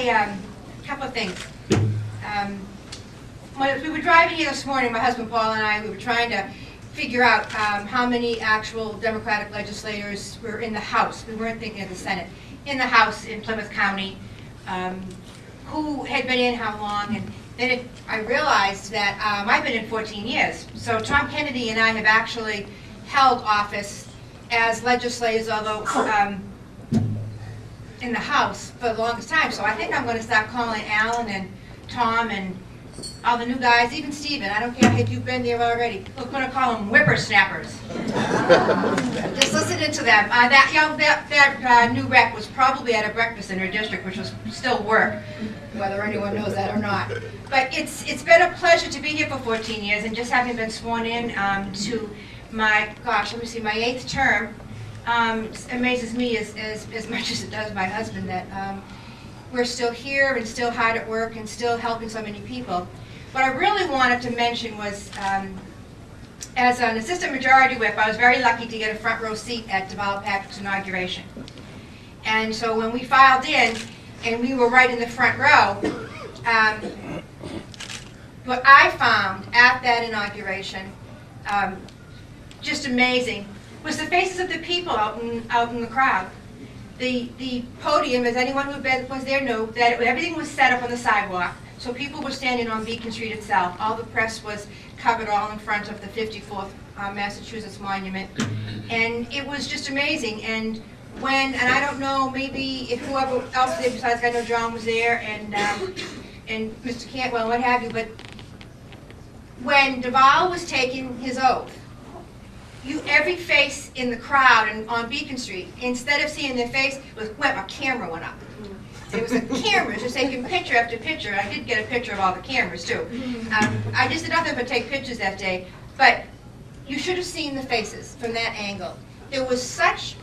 a couple of things. When we were driving here this morning, my husband Paul and I, we were trying to figure out how many actual Democratic legislators were in the House. We weren't thinking of the Senate. In the House in Plymouth County, who had been in how long, and then I realized that I've been in 14 years. So Tom Kennedy and I have actually held office as legislators, although in the House for the longest time. So I think I'm going to start calling Alan and Tom and all the new guys, even Stephen. I don't care if you've been there already. We're going to call them whippersnappers. Just listening to them. That new rep was probably at a breakfast in her district, which was still work, whether anyone knows that or not. But it's been a pleasure to be here for 14 years, and just having been sworn in to my, gosh, let me see, my 8th term, amazes me as much as it does my husband that we're still here and still hard at work and still helping so many people. What I really wanted to mention was, as an assistant majority whip, I was very lucky to get a front row seat at Deval Patrick's inauguration. And so when we filed in, and we were right in the front row, what I found at that inauguration, just amazing, was the faces of the people out in the crowd. The podium, as anyone who was there knew, that everything was set up on the sidewalk, so people were standing on Beacon Street itself. All the press was covered all in front of the 54th Massachusetts Monument, and it was just amazing. And I don't know, maybe if whoever else there besides, I know John was there, and Mr. Cantwell, what have you, but when Deval was taking his oath, every face in the crowd and on Beacon Street, instead of seeing their face, a camera went up. It was a camera just taking picture after picture. I did get a picture of all the cameras too. I just did nothing but take pictures that day. But you should have seen the faces from that angle. There was such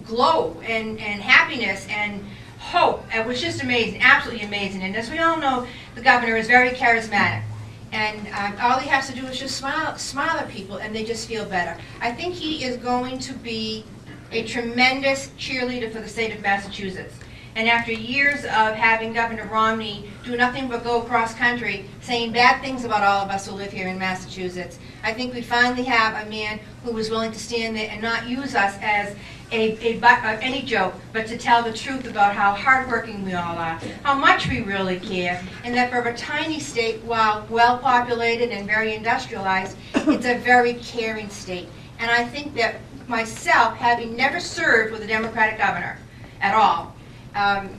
glow and happiness and hope. It was just amazing, absolutely amazing. And as we all know, the governor is very charismatic. And all he has to do is just smile at people, and they just feel better. I think he is going to be a tremendous cheerleader for the state of Massachusetts. And after years of having Governor Romney do nothing but go across country saying bad things about all of us who live here in Massachusetts, I think we finally have a man who is willing to stand there and not use us as any joke, but to tell the truth about how hardworking we all are, how much we really care, and that for a tiny state, while well-populated and very industrialized, it's a very caring state. And I think that myself, having never served with a Democratic governor at all,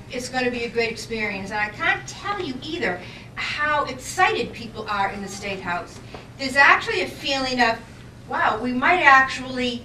it's going to be a great experience. And I can't tell you either how excited people are in the State House. There's actually a feeling of, wow, we might actually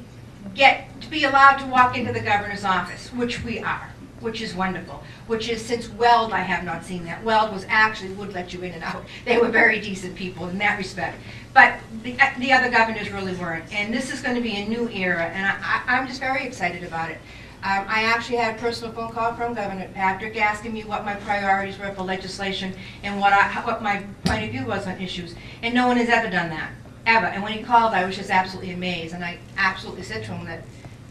get to be allowed to walk into the governor's office, which we are, which is wonderful, which is, since Weld, I have not seen that. Weld would let you in and out. They were very decent people in that respect. But the other governors really weren't. And this is going to be a new era, and I'm just very excited about it. I actually had a personal phone call from Governor Patrick asking me what my priorities were for legislation and what my point of view was on issues. And no one has ever done that. Ever. And when he called, I was just absolutely amazed. And I absolutely said to him that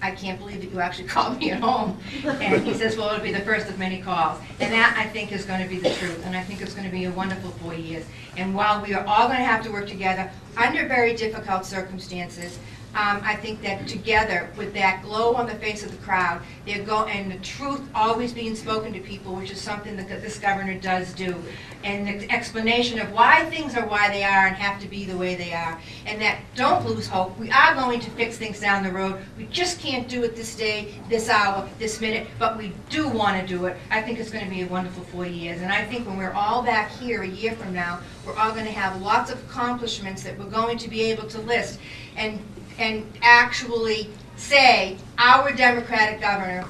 I can't believe that you actually called me at home. And he says, well, it'll be the first of many calls. And that, I think, is going to be the truth. And I think it's going to be a wonderful 4 years. And while we are all going to have to work together under very difficult circumstances, I think that together, with that glow on the face of the crowd, and the truth always being spoken to people, which is something that this governor does do, and the explanation of why things are why they are and have to be the way they are, and that don't lose hope. We are going to fix things down the road. We just can't do it this day, this hour, this minute, but we do want to do it. I think it's going to be a wonderful 4 years, and I think when we're all back here a year from now, we're all going to have lots of accomplishments that we're going to be able to list and actually say our Democratic governor,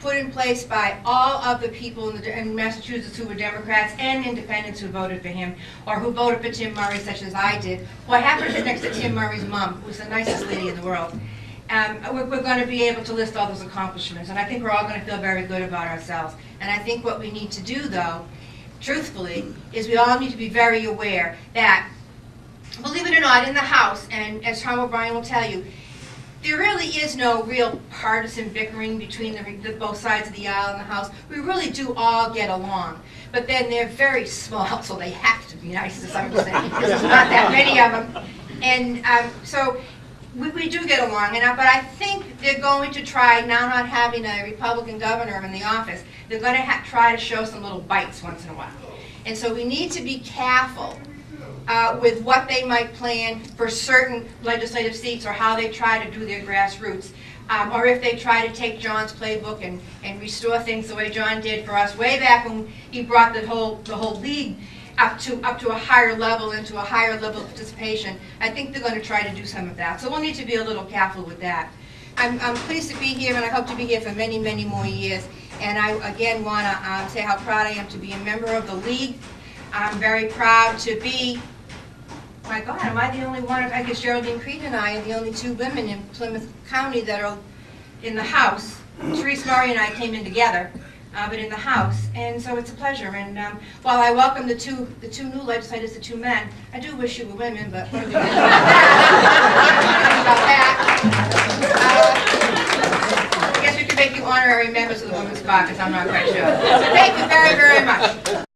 put in place by all of the people in Massachusetts who were Democrats and independents who voted for him, or who voted for Tim Murray, such as I did. What happened is next to Tim Murray's mom, who was the nicest lady in the world. We're going to be able to list all those accomplishments, and I think we're all going to feel very good about ourselves. And I think what we need to do, though, truthfully, is we all need to be very aware that, believe it or not, in the House, and as Tom O'Brien will tell you, there really is no real partisan bickering between the both sides of the aisle in the House. We really do all get along. But then they're very small, so they have to be nice to some extent, because there's not that many of them. And so we do get along. But I think they're going to try, now not having a Republican governor in the office, they're going to try to show some little bites once in a while. And so we need to be careful with what they might plan for certain legislative seats, or how they try to do their grassroots, or if they try to take John's playbook and restore things the way John did for us way back when he brought the whole league up to a higher level, into a higher level of participation. I think they're going to try to do some of that. So we'll need to be a little careful with that. I'm pleased to be here, and I hope to be here for many, many more years. And I again want to say how proud I am to be a member of the league. I'm very proud to be. My God, am I the only one? I guess Geraldine Creed and I are the only two women in Plymouth County that are in the House. Therese Murray and I came in together, but in the House, and so it's a pleasure. And while I welcome the two new legislators, the two men, I do wish you were women, but what are we going to do about that? I guess we could make you honorary members of the Women's Caucus. I'm not quite sure. So thank you very, very much.